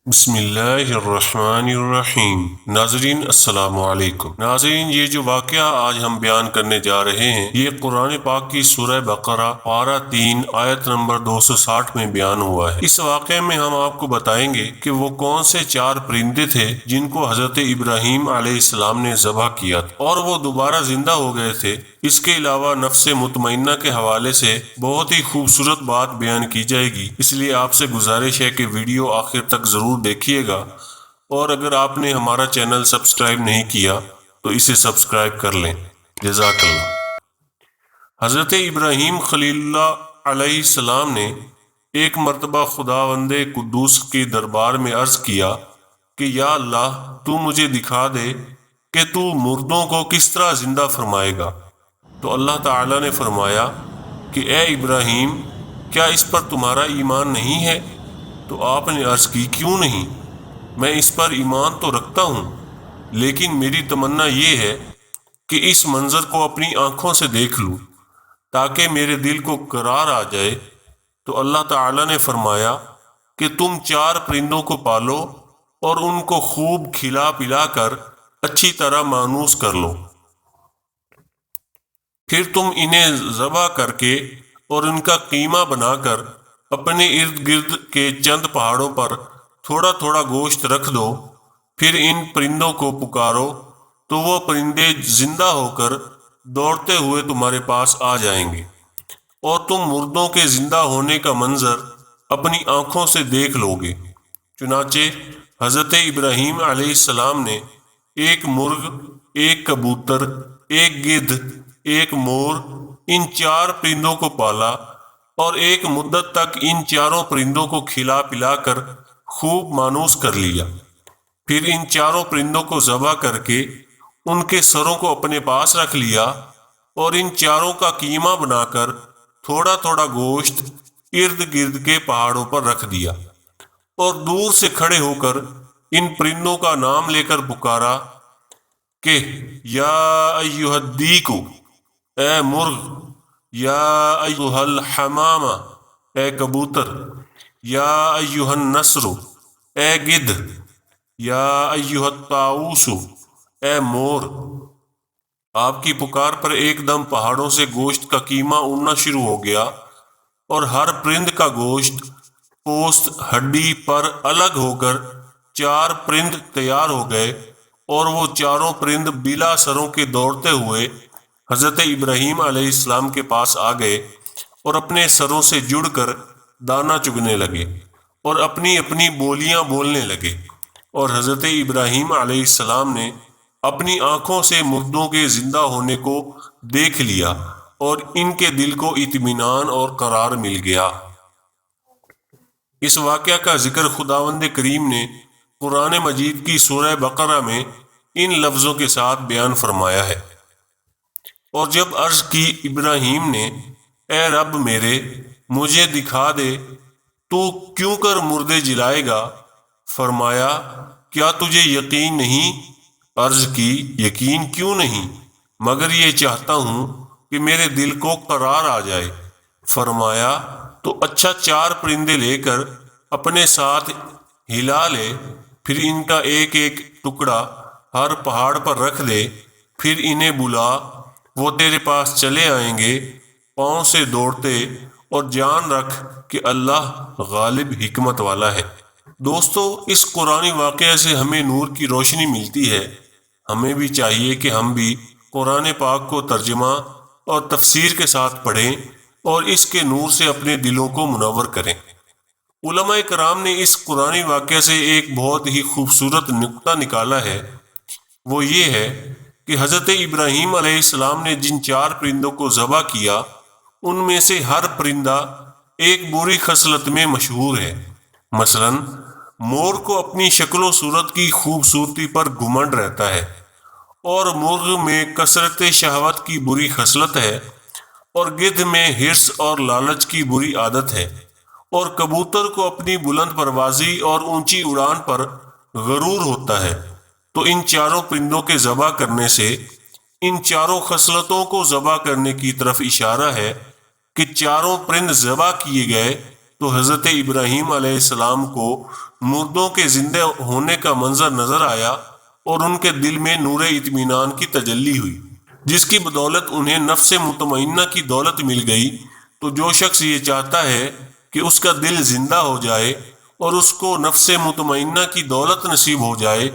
بسم اللہ الرحمن الرحیم۔ ناظرین السلام علیکم۔ ناظرین، یہ جو واقعہ آج ہم بیان کرنے جا رہے ہیں یہ قرآن پاک کی سورہ بقرہ پارہ 3 آیت نمبر 260 میں بیان ہوا ہے۔ اس واقعے میں ہم آپ کو بتائیں گے کہ وہ کون سے 4 پرندے تھے جن کو حضرت ابراہیم علیہ السلام نے ذبح کیا تھا اور وہ دوبارہ زندہ ہو گئے تھے۔ اس کے علاوہ نفس مطمئنہ کے حوالے سے بہت ہی خوبصورت بات بیان کی جائے گی، اس لیے آپ سے گزارش ہے کہ ویڈیو آخر تک ضرور دیکھیے گا، اور اگر آپ نے ہمارا چینل سبسکرائب نہیں کیا تو اسے سبسکرائب کر لیں۔ جزاک اللہ۔ حضرت ابراہیم خلیل اللہ علیہ السلام نے ایک مرتبہ خداوند قدوس کے دربار میں عرض کیا کہ یا اللہ، تو مجھے دکھا دے کہ تو مردوں کو کس طرح زندہ فرمائے گا۔ تو اللہ تعالیٰ نے فرمایا کہ اے ابراہیم، کیا اس پر تمہارا ایمان نہیں ہے؟ تو آپ نے عرض کی کیوں نہیں؟ میں اس پر ایمان تو رکھتا ہوں، لیکن میری تمنا یہ ہے کہ اس منظر کو اپنی آنکھوں سے دیکھ لوں تاکہ میرے دل کو قرار آ جائے۔ تو اللہ تعالیٰ نے فرمایا کہ تم 4 پرندوں کو پالو اور ان کو خوب کھلا پلا کر اچھی طرح مانوس کر لو، پھر تم انہیں ذبح کر کے اور ان کا قیمہ بنا کر اپنے ارد گرد کے چند پہاڑوں پر تھوڑا تھوڑا گوشت رکھ دو، پھر ان پرندوں کو پکارو تو وہ پرندے زندہ ہو کر دوڑتے ہوئے تمہارے پاس آ جائیں گے، اور تم مردوں کے زندہ ہونے کا منظر اپنی آنکھوں سے دیکھ لو گے۔ چنانچہ حضرت ابراہیم علیہ السلام نے ایک مرغ، ایک کبوتر، ایک گدھ، ایک مور، ان 4 پرندوں کو پالا اور ایک مدت تک ان 4 پرندوں کو کھلا پلا کر خوب مانوس کر لیا۔ پھر ان 4 پرندوں کو ذبح کر کے ان کے سروں کو اپنے پاس رکھ لیا اور ان 4 کا قیمہ بنا کر تھوڑا تھوڑا گوشت ارد گرد کے پہاڑوں پر رکھ دیا، اور دور سے کھڑے ہو کر ان پرندوں کا نام لے کر پکارا کہ یا ایھا الدیک، اے مرغ، یا ایھا الحمامہ، اے کبوتر، یا ایھا النسر، اے گدھ، یا ایھا الطاؤوس، اے مور۔ آپ کی پکار پر ایک دم پہاڑوں سے گوشت کا قیمہ اڑنا شروع ہو گیا، اور ہر پرند کا گوشت پوست ہڈی پر الگ ہو کر 4 پرند تیار ہو گئے، اور وہ 4 پرند بلا سروں کے دوڑتے ہوئے حضرت ابراہیم علیہ السلام کے پاس آ گئے اور اپنے سروں سے جڑ کر دانہ چگنے لگے اور اپنی اپنی بولیاں بولنے لگے، اور حضرت ابراہیم علیہ السلام نے اپنی آنکھوں سے مردوں کے زندہ ہونے کو دیکھ لیا اور ان کے دل کو اطمینان اور قرار مل گیا۔ اس واقعہ کا ذکر خداوند کریم نے قرآن مجید کی سورہ بقرہ میں ان لفظوں کے ساتھ بیان فرمایا ہے، اور جب عرض کی ابراہیم نے اے رب میرے، مجھے دکھا دے تو کیوں کر مردے جلائے گا، فرمایا کیا تجھے یقین نہیں؟ عرض کی یقین کیوں نہیں، مگر یہ چاہتا ہوں کہ میرے دل کو قرار آ جائے۔ فرمایا تو اچھا 4 پرندے لے کر اپنے ساتھ ہلا لے، پھر ان کا ایک ایک ٹکڑا ہر پہاڑ پر رکھ دے، پھر انہیں بلا، وہ تیرے پاس چلے آئیں گے پاؤں سے دوڑتے، اور جان رکھ کہ اللہ غالب حکمت والا ہے۔ دوستو، اس قرآنی واقعہ سے ہمیں نور کی روشنی ملتی ہے۔ ہمیں بھی چاہیے کہ ہم بھی قرآن پاک کو ترجمہ اور تفسیر کے ساتھ پڑھیں اور اس کے نور سے اپنے دلوں کو منور کریں۔ علماء کرام نے اس قرآنی واقعہ سے ایک بہت ہی خوبصورت نقطہ نکالا ہے، وہ یہ ہے کہ حضرت ابراہیم علیہ السلام نے جن 4 پرندوں کو ذبح کیا ان میں سے ہر پرندہ ایک بری خصلت میں مشہور ہے۔ مثلا مور کو اپنی شکل و صورت کی خوبصورتی پر گھمنڈ رہتا ہے، اور مرغ میں کثرت شہوت کی بری خصلت ہے، اور گدھ میں حرص اور لالچ کی بری عادت ہے، اور کبوتر کو اپنی بلند پروازی اور اونچی اڑان پر غرور ہوتا ہے۔ تو ان 4 پرندوں کے ذبح کرنے سے ان 4 خصلتوں کو ذبح کرنے کی طرف اشارہ ہے کہ 4 پرند ذبح کیے گئے تو حضرت ابراہیم علیہ السلام کو مردوں کے زندہ ہونے کا منظر نظر آیا اور ان کے دل میں نور اطمینان کی تجلی ہوئی، جس کی بدولت انہیں نفس مطمئنہ کی دولت مل گئی۔ تو جو شخص یہ چاہتا ہے کہ اس کا دل زندہ ہو جائے اور اس کو نفس مطمئنہ کی دولت نصیب ہو جائے،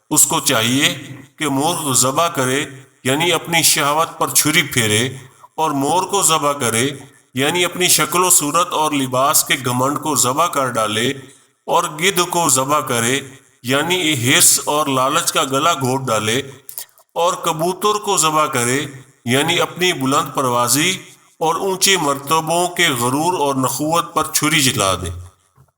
اس کو چاہیے کہ مرغ ذبح کرے، یعنی اپنی شہوت پر چھری پھیرے، اور مور کو ذبح کرے، یعنی اپنی شکل و صورت اور لباس کے گھمنڈ کو ذبح کر ڈالے، اور گدھ کو ذبح کرے، یعنی حرص اور لالچ کا گلا گھونٹ ڈالے، اور کبوتر کو ذبح کرے، یعنی اپنی بلند پروازی اور اونچے مرتبوں کے غرور اور نخوت پر چھری چلا دے۔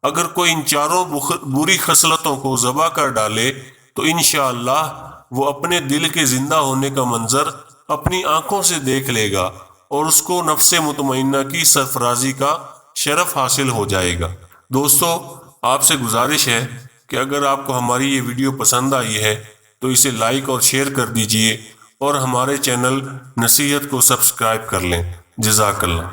اگر کوئی ان چاروں بری خصلتوں کو ذبح کر ڈالے تو انشاءاللہ وہ اپنے دل کے زندہ ہونے کا منظر اپنی آنکھوں سے دیکھ لے گا اور اس کو نفس مطمئنہ کی سرفرازی کا شرف حاصل ہو جائے گا۔ دوستو، آپ سے گزارش ہے کہ اگر آپ کو ہماری یہ ویڈیو پسند آئی ہے تو اسے لائک اور شیئر کر دیجئے اور ہمارے چینل نصیحت کو سبسکرائب کر لیں۔ جزاک اللہ۔